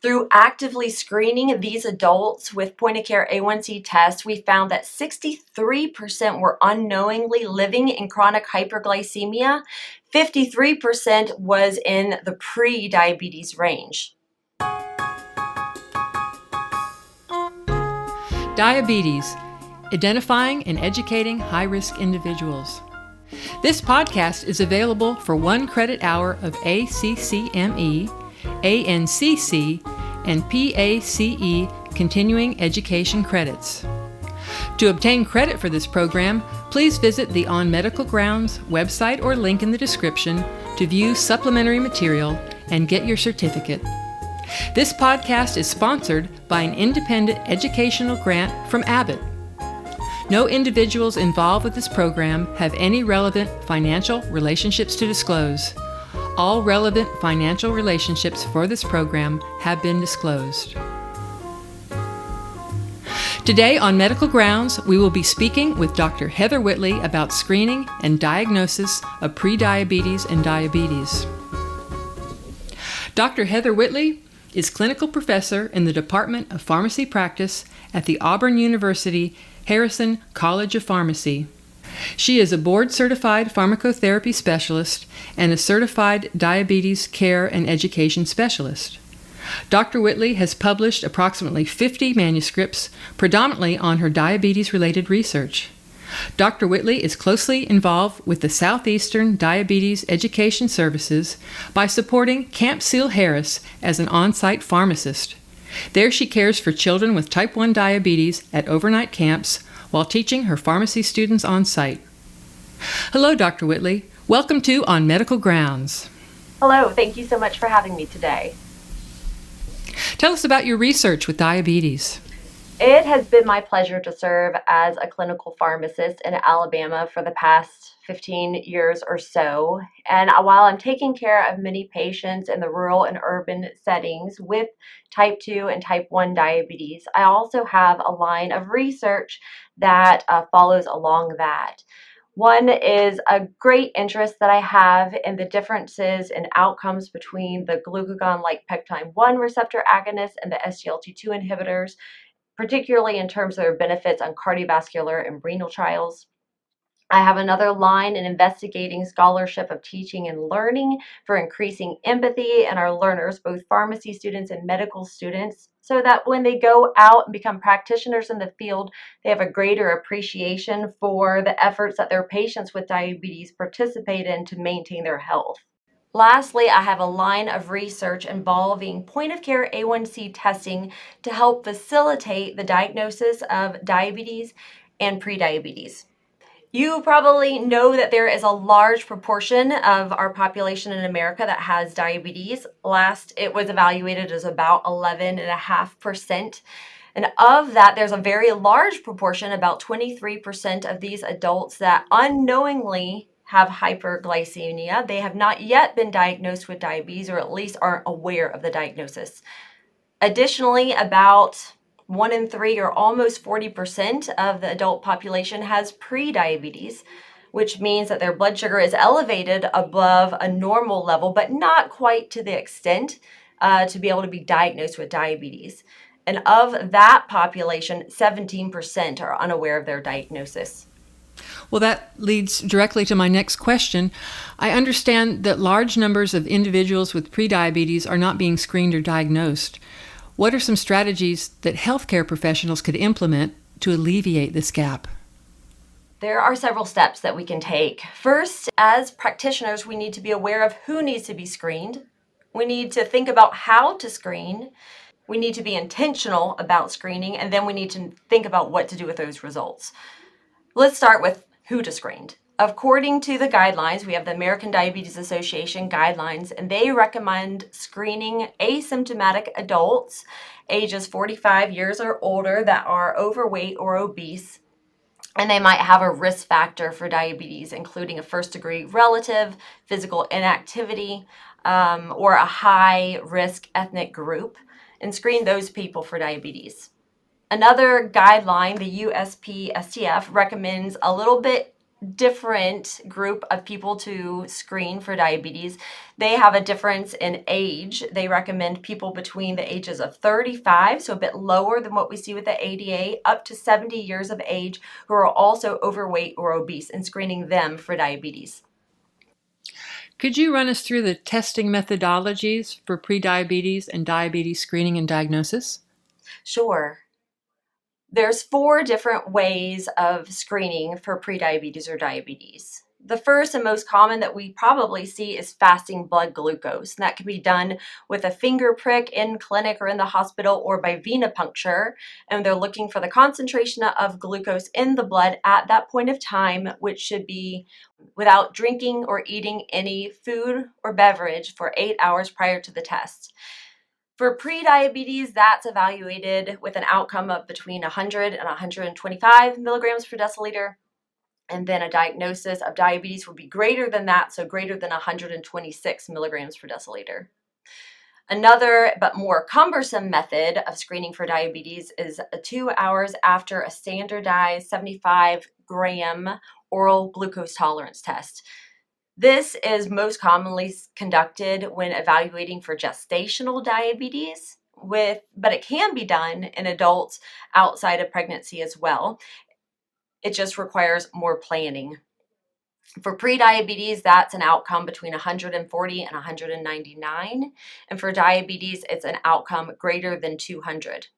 Through actively screening these adults with point-of-care A1C tests, we found that 63% were unknowingly living in chronic hyperglycemia. 53% was in the pre-diabetes range. Diabetes, identifying and educating high-risk individuals. This podcast is available for 1 credit hour of ACCME, ANCC, and PACE continuing education credits. To obtain credit for this program, please visit the On Medical Grounds website or link in the description to view supplementary material and get your certificate. This podcast is sponsored by an independent educational grant from Abbott. No individuals involved with this program have any relevant financial relationships to disclose. All relevant financial relationships for this program have been disclosed. Today on Medical Grounds, we will be speaking with Dr. Heather Whitley about screening and diagnosis of prediabetes and diabetes. Dr. Heather Whitley is clinical professor in the Department of Pharmacy Practice at the Auburn University Harrison College of Pharmacy. She is a board-certified pharmacotherapy specialist and a certified diabetes care and education specialist. Dr. Whitley has published approximately 50 manuscripts, predominantly on her diabetes-related research. Dr. Whitley is closely involved with the Southeastern Diabetes Education Services by supporting Camp Seal Harris as an on-site pharmacist. There she cares for children with type 1 diabetes at overnight camps while teaching her pharmacy students on site. Hello, Dr. Whitley. Welcome to On Medical Grounds. Hello, thank you so much for having me today. Tell us about your research with diabetes. It has been my pleasure to serve as a clinical pharmacist in Alabama for the past 15 years or so. And while I'm taking care of many patients in the rural and urban settings with type 2 and type 1 diabetes, I also have a line of research that follows along that. One is a great interest that I have in the differences in outcomes between the glucagon-like peptide 1 receptor agonists and the SGLT2 inhibitors, particularly in terms of their benefits on cardiovascular and renal trials. I have another line in investigating scholarship of teaching and learning for increasing empathy in our learners, both pharmacy students and medical students, so that when they go out and become practitioners in the field, they have a greater appreciation for the efforts that their patients with diabetes participate in to maintain their health. Lastly, I have a line of research involving point-of-care A1C testing to help facilitate the diagnosis of diabetes and prediabetes. You probably know that there is a large proportion of our population in America that has diabetes. Last, it was evaluated as about 11.5%. And of that, there's a very large proportion, about 23% of these adults that unknowingly have hyperglycemia. They have not yet been diagnosed with diabetes, or at least aren't aware of the diagnosis. Additionally, about 1 in 3, or almost 40% of the adult population has prediabetes, which means that their blood sugar is elevated above a normal level, but not quite to the extent to be able to be diagnosed with diabetes. And of that population, 17% are unaware of their diagnosis. Well, that leads directly to my next question. I understand that large numbers of individuals with prediabetes are not being screened or diagnosed. What are some strategies that healthcare professionals could implement to alleviate this gap? There are several steps that we can take. First, as practitioners, we need to be aware of who needs to be screened. We need to think about how to screen. We need to be intentional about screening, and then we need to think about what to do with those results. Let's start with who to screen. According to the guidelines, we have the American Diabetes Association guidelines, and they recommend screening asymptomatic adults ages 45 years or older that are overweight or obese, and they might have a risk factor for diabetes, including a first-degree relative, physical inactivity, or a high-risk ethnic group, and screen those people for diabetes. Another guideline, the USPSTF, recommends a little bit different group of people to screen for diabetes. They have a difference in age. They recommend people between the ages of 35, so a bit lower than what we see with the ADA, up to 70 years of age, who are also overweight or obese, and screening them for diabetes. Could you run us through the testing methodologies for prediabetes and diabetes screening and diagnosis? Sure. There's 4 different ways of screening for prediabetes or diabetes. The first and most common that we probably see is fasting blood glucose. And that can be done with a finger prick in clinic or in the hospital, or by venipuncture. And they're looking for the concentration of glucose in the blood at that point of time, which should be without drinking or eating any food or beverage for 8 hours prior to the test. For prediabetes, that's evaluated with an outcome of between 100 and 125 milligrams per deciliter. And then a diagnosis of diabetes would be greater than that, so greater than 126 milligrams per deciliter. Another but more cumbersome method of screening for diabetes is 2 hours after a standardized 75-gram oral glucose tolerance test. This is most commonly conducted when evaluating for gestational diabetes, but it can be done in adults outside of pregnancy as well. It just requires more planning. For prediabetes, that's an outcome between 140 and 199. And for diabetes, it's an outcome greater than 200.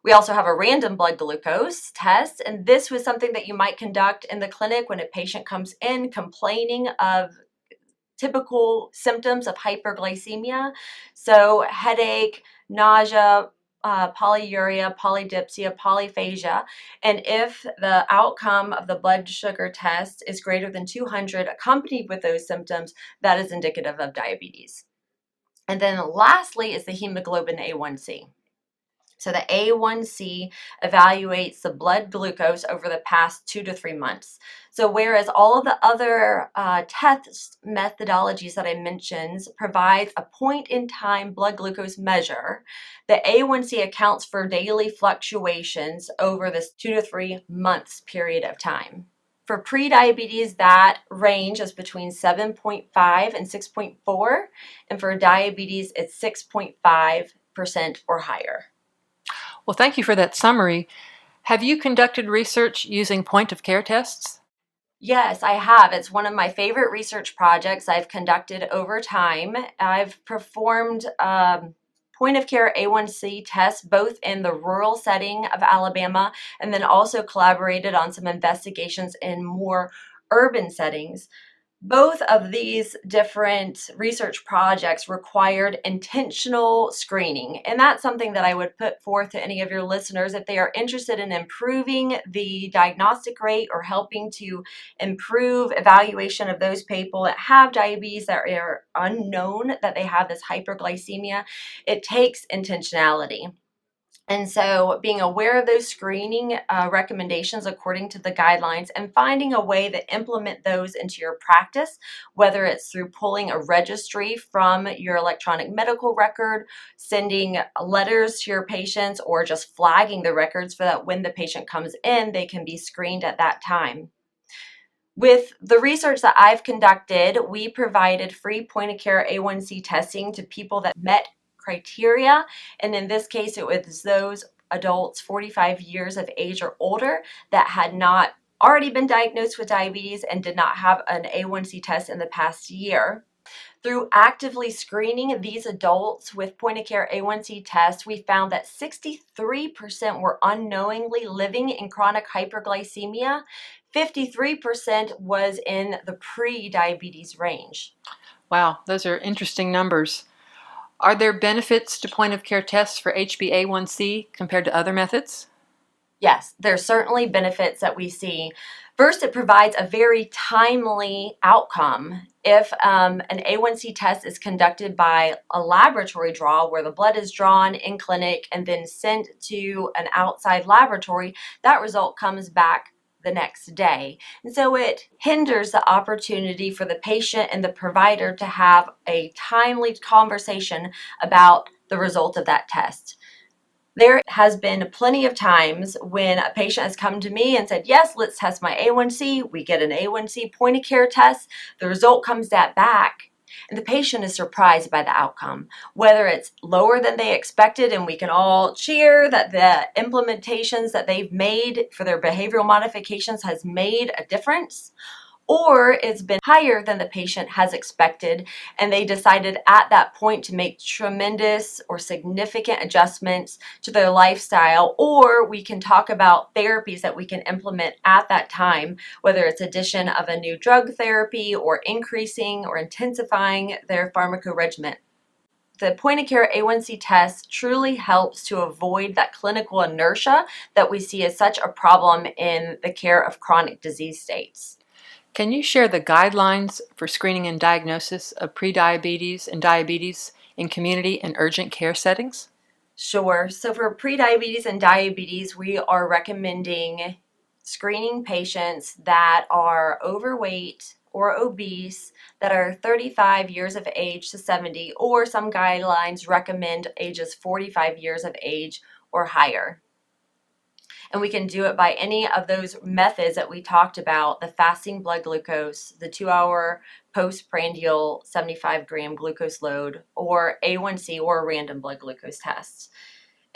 We also have a random blood glucose test, and this was something that you might conduct in the clinic when a patient comes in complaining of typical symptoms of hyperglycemia. So headache, nausea, polyuria, polydipsia, polyphagia. And if the outcome of the blood sugar test is greater than 200 accompanied with those symptoms, that is indicative of diabetes. And then lastly is the hemoglobin A1C. So the A1C evaluates the blood glucose over the past 2 to 3 months. So whereas all of the other test methodologies that I mentioned provide a point-in-time blood glucose measure, the A1C accounts for daily fluctuations over this 2 to 3 months period of time. For prediabetes, that range is between 7.5 and 6.4, and for diabetes, it's 6.5% or higher. Well, thank you for that summary. Have you conducted research using point-of-care tests? Yes, I have. It's one of my favorite research projects I've conducted over time. I've performed point of care A1C tests both in the rural setting of Alabama, and then also collaborated on some investigations in more urban settings. Both of these different research projects required intentional screening. And that's something that I would put forth to any of your listeners if they are interested in improving the diagnostic rate or helping to improve evaluation of those people that have diabetes that are unknown that they have this hyperglycemia. It takes intentionality. And so being aware of those screening recommendations according to the guidelines and finding a way to implement those into your practice, whether it's through pulling a registry from your electronic medical record, sending letters to your patients, or just flagging the records so that when the patient comes in, they can be screened at that time. With the research that I've conducted, we provided free point-of-care A1C testing to people that met criteria. And in this case, it was those adults 45 years of age or older that had not already been diagnosed with diabetes and did not have an A1C test in the past year. Through actively screening these adults with point-of-care A1C tests, we found that 63% were unknowingly living in chronic hyperglycemia. 53% was in the pre-diabetes range. Wow, those are interesting numbers. Are there benefits to point-of-care tests for HbA1c compared to other methods? Yes, there's certainly benefits that we see. First, it provides a very timely outcome. If an A1C test is conducted by a laboratory draw where the blood is drawn in clinic and then sent to an outside laboratory, that result comes back the next day. And so it hinders the opportunity for the patient and the provider to have a timely conversation about the result of that test. There has been plenty of times when a patient has come to me and said, yes, let's test my A1C. We get an A1C point of care test. The result comes back, and the patient is surprised by the outcome, whether it's lower than they expected, and we can all cheer that the implementations that they've made for their behavioral modifications has made a difference, or it's been higher than the patient has expected, and they decided at that point to make tremendous or significant adjustments to their lifestyle. Or we can talk about therapies that we can implement at that time, whether it's addition of a new drug therapy or increasing or intensifying their pharmacoregimen. The point of care A1C test truly helps to avoid that clinical inertia that we see as such a problem in the care of chronic disease states. Can you share the guidelines for screening and diagnosis of prediabetes and diabetes in community and urgent care settings? Sure. So for prediabetes and diabetes, we are recommending screening patients that are overweight or obese, that are 35 years of age to 70, or some guidelines recommend ages 45 years of age or higher. And we can do it by any of those methods that we talked about: the fasting blood glucose, the 2-hour postprandial 75-gram glucose load, or A1C, or a random blood glucose test.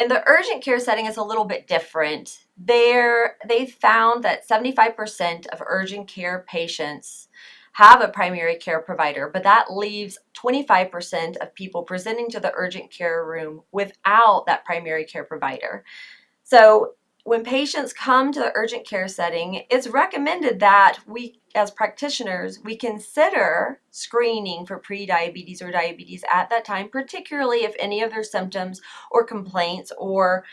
In the urgent care setting, is a little bit different. They found that 75% of urgent care patients have a primary care provider, but that leaves 25% of people presenting to the urgent care room without that primary care provider. So when patients come to the urgent care setting, it's recommended that we, as practitioners, we consider screening for prediabetes or diabetes at that time, particularly if any of their symptoms or complaints or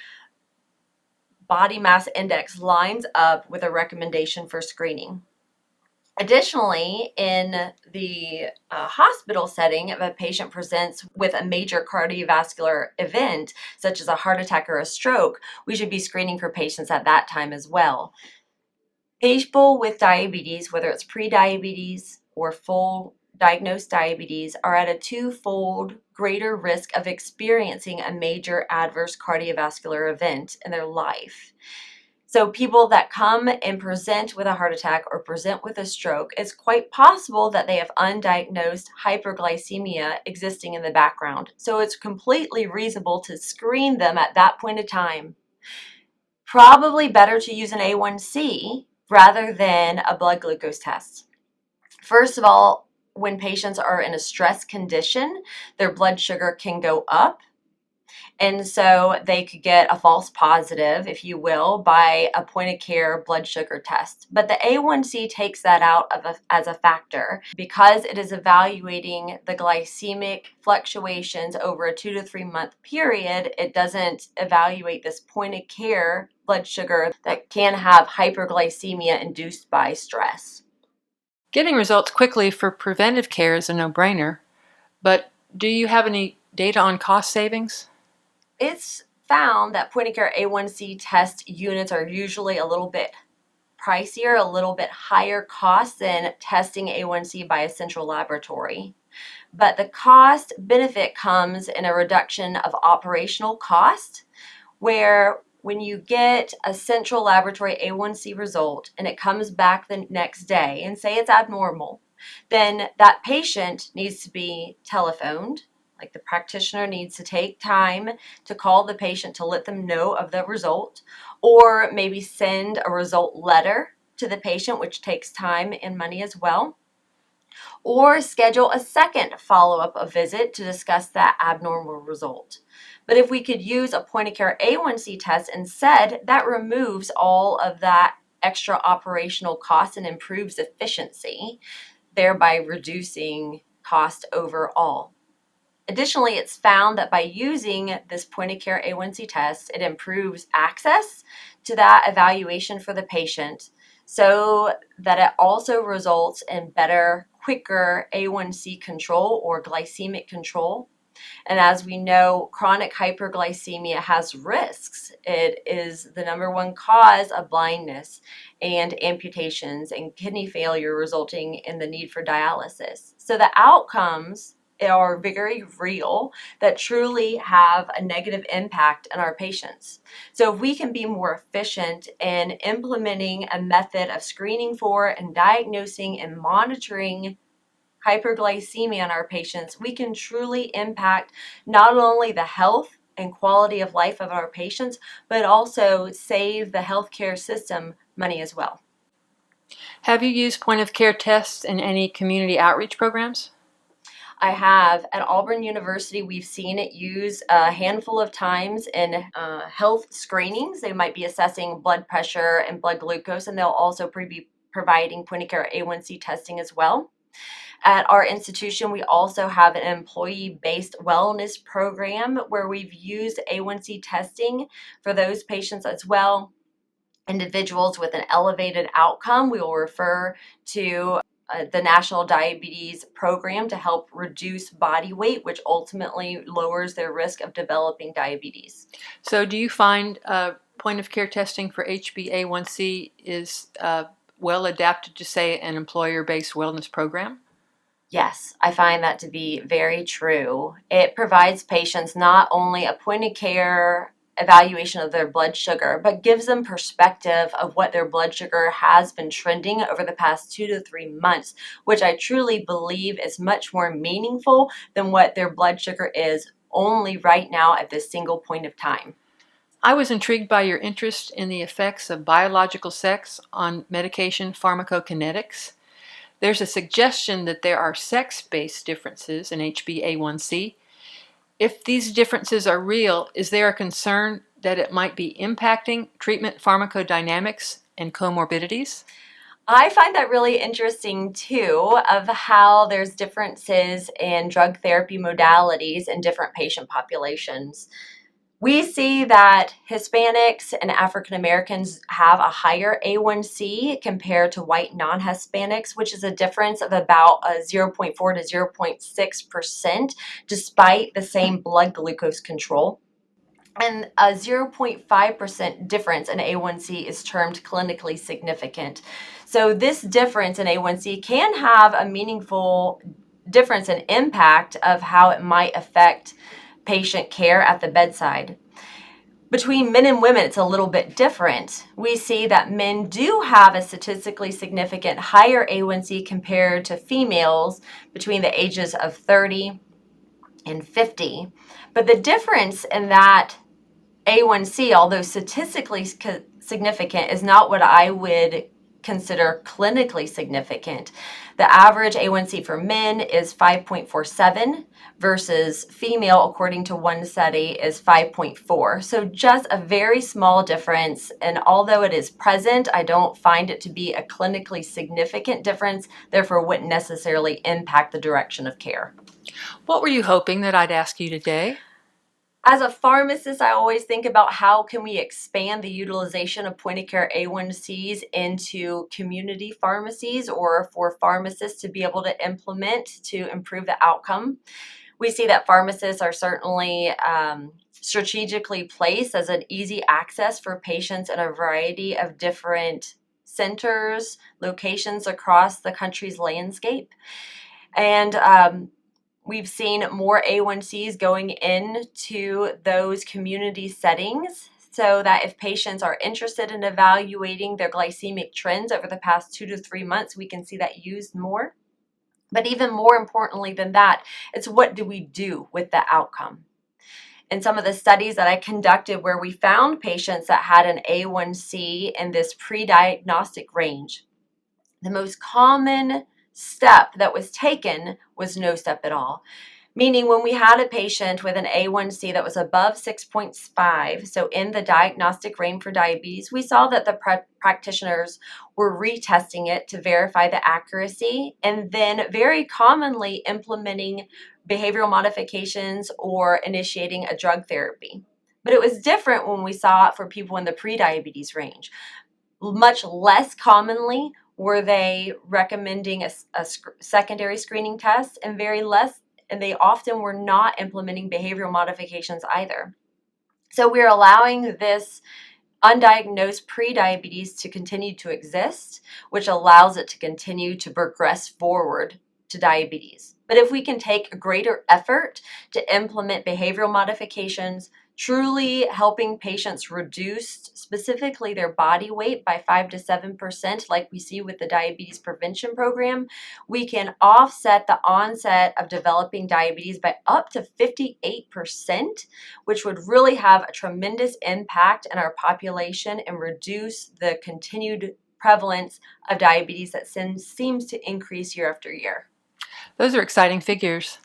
body mass index lines up with a recommendation for screening. Additionally, in the hospital setting, if a patient presents with a major cardiovascular event, such as a heart attack or a stroke, we should be screening for patients at that time as well. People with diabetes, whether it's prediabetes or full diagnosed diabetes, are at a twofold greater risk of experiencing a major adverse cardiovascular event in their life. So people that come and present with a heart attack or present with a stroke, it's quite possible that they have undiagnosed hyperglycemia existing in the background. So it's completely reasonable to screen them at that point in time. Probably better to use an A1C rather than a blood glucose test. First of all, when patients are in a stress condition, their blood sugar can go up. And so they could get a false positive, if you will, by a point of care blood sugar test. But the A1C takes that out as a factor because it is evaluating the glycemic fluctuations over a 2 to 3 month period. It doesn't evaluate this point of care blood sugar that can have hyperglycemia induced by stress. Getting results quickly for preventive care is a no-brainer, but do you have any data on cost savings? It's found that point of care A1C test units are usually a little bit pricier, a little bit higher cost than testing A1C by a central laboratory. But the cost benefit comes in a reduction of operational cost, where when you get a central laboratory A1C result and it comes back the next day and say it's abnormal, then that patient needs to be telephoned. Like, the practitioner needs to take time to call the patient to let them know of the result, or maybe send a result letter to the patient, which takes time and money as well, or schedule a second follow-up visit to discuss that abnormal result. But if we could use a point of care A1C test instead, that removes all of that extra operational cost and improves efficiency, thereby reducing cost overall. Additionally, it's found that by using this point of care A1C test, it improves access to that evaluation for the patient, so that it also results in better, quicker A1C control or glycemic control. And as we know, chronic hyperglycemia has risks. It is the number one cause of blindness and amputations and kidney failure, resulting in the need for dialysis. So the outcomes are very real, that truly have a negative impact on our patients. So if we can be more efficient in implementing a method of screening for and diagnosing and monitoring hyperglycemia in our patients, we can truly impact not only the health and quality of life of our patients, but also save the healthcare system money as well. Have you used point of care tests in any community outreach programs? I have. At Auburn University, we've seen it used a handful of times in health screenings. They might be assessing blood pressure and blood glucose, and they'll also be providing point of care A1C testing as well. At our institution, we also have an employee-based wellness program where we've used A1C testing for those patients as well. Individuals with an elevated outcome, we will refer to the National Diabetes Program to help reduce body weight, which ultimately lowers their risk of developing diabetes. So do you find point of care testing for HbA1c is well adapted to, say, an employer-based wellness program? Yes, I find that to be very true. It provides patients not only a point of care evaluation of their blood sugar, but gives them perspective of what their blood sugar has been trending over the past 2 to 3 months, which I truly believe is much more meaningful than what their blood sugar is only right now at this single point of time. I was intrigued by your interest in the effects of biological sex on medication pharmacokinetics. There's a suggestion that there are sex-based differences in HbA1c. If these differences are real, is there a concern that it might be impacting treatment pharmacodynamics and comorbidities? I find that really interesting too, of how there's differences in drug therapy modalities in different patient populations. We see that Hispanics and African Americans have a higher A1C compared to white non-Hispanics, which is a difference of about 0.4 to 0.6%, despite the same blood glucose control. And a 0.5% difference in A1C is termed clinically significant. So this difference in A1C can have a meaningful difference in impact of how it might affect patient care at the bedside. Between men and women, it's a little bit different. We see that men do have a statistically significant higher A1C compared to females between the ages of 30 and 50. But the difference in that A1C, although statistically significant, is not what I would consider clinically significant. The average A1C for men is 5.47 versus female, according to one study, is 5.4. So just a very small difference. And although it is present, I don't find it to be a clinically significant difference, therefore wouldn't necessarily impact the direction of care. What were you hoping that I'd ask you today? As a pharmacist, I always think about how can we expand the utilization of point-of-care A1Cs into community pharmacies, or for pharmacists to be able to implement to improve the outcome. We see that pharmacists are certainly strategically placed as an easy access for patients in a variety of different centers, locations across the country's landscape. And we've seen more A1Cs going into those community settings, so that if patients are interested in evaluating their glycemic trends over the past 2 to 3 months, we can see that used more. But even more importantly than that, it's what do we do with the outcome? In some of the studies that I conducted where we found patients that had an A1C in this pre-diagnostic range, the most common step that was taken was no step at all. Meaning when we had a patient with an A1C that was above 6.5, so in the diagnostic range for diabetes, we saw that the practitioners were retesting it to verify the accuracy, and then very commonly implementing behavioral modifications or initiating a drug therapy. But it was different when we saw it for people in the prediabetes range. Much less commonly were they recommending a secondary screening test, and they often were not implementing behavioral modifications either. So we're allowing this undiagnosed prediabetes to continue to exist, which allows it to continue to progress forward to diabetes. But if we can take a greater effort to implement behavioral modifications, truly helping patients reduce specifically their body weight by 5 to 7%, like we see with the diabetes prevention program, we can offset the onset of developing diabetes by up to 58%, which would really have a tremendous impact in our population and reduce the continued prevalence of diabetes that seems to increase year after year. Those are exciting figures.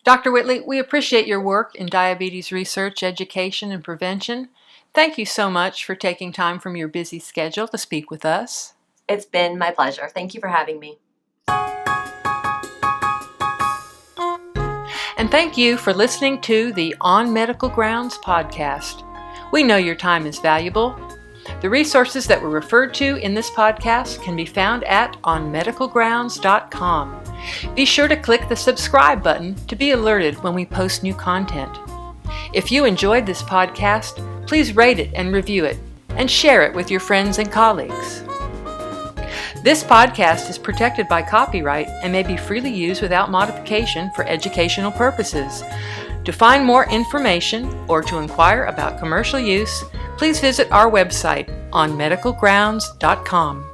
Dr. Whitley, we appreciate your work in diabetes research, education, and prevention. Thank you so much for taking time from your busy schedule to speak with us. It's been my pleasure. Thank you for having me. And thank you for listening to the On Medical Grounds podcast. We know your time is valuable. The resources that were referred to in this podcast can be found at onmedicalgrounds.com. Be sure to click the subscribe button to be alerted when we post new content. If you enjoyed this podcast, please rate it and review it, and share it with your friends and colleagues. This podcast is protected by copyright and may be freely used without modification for educational purposes. To find more information or to inquire about commercial use, please visit our website onmedicalgrounds.com.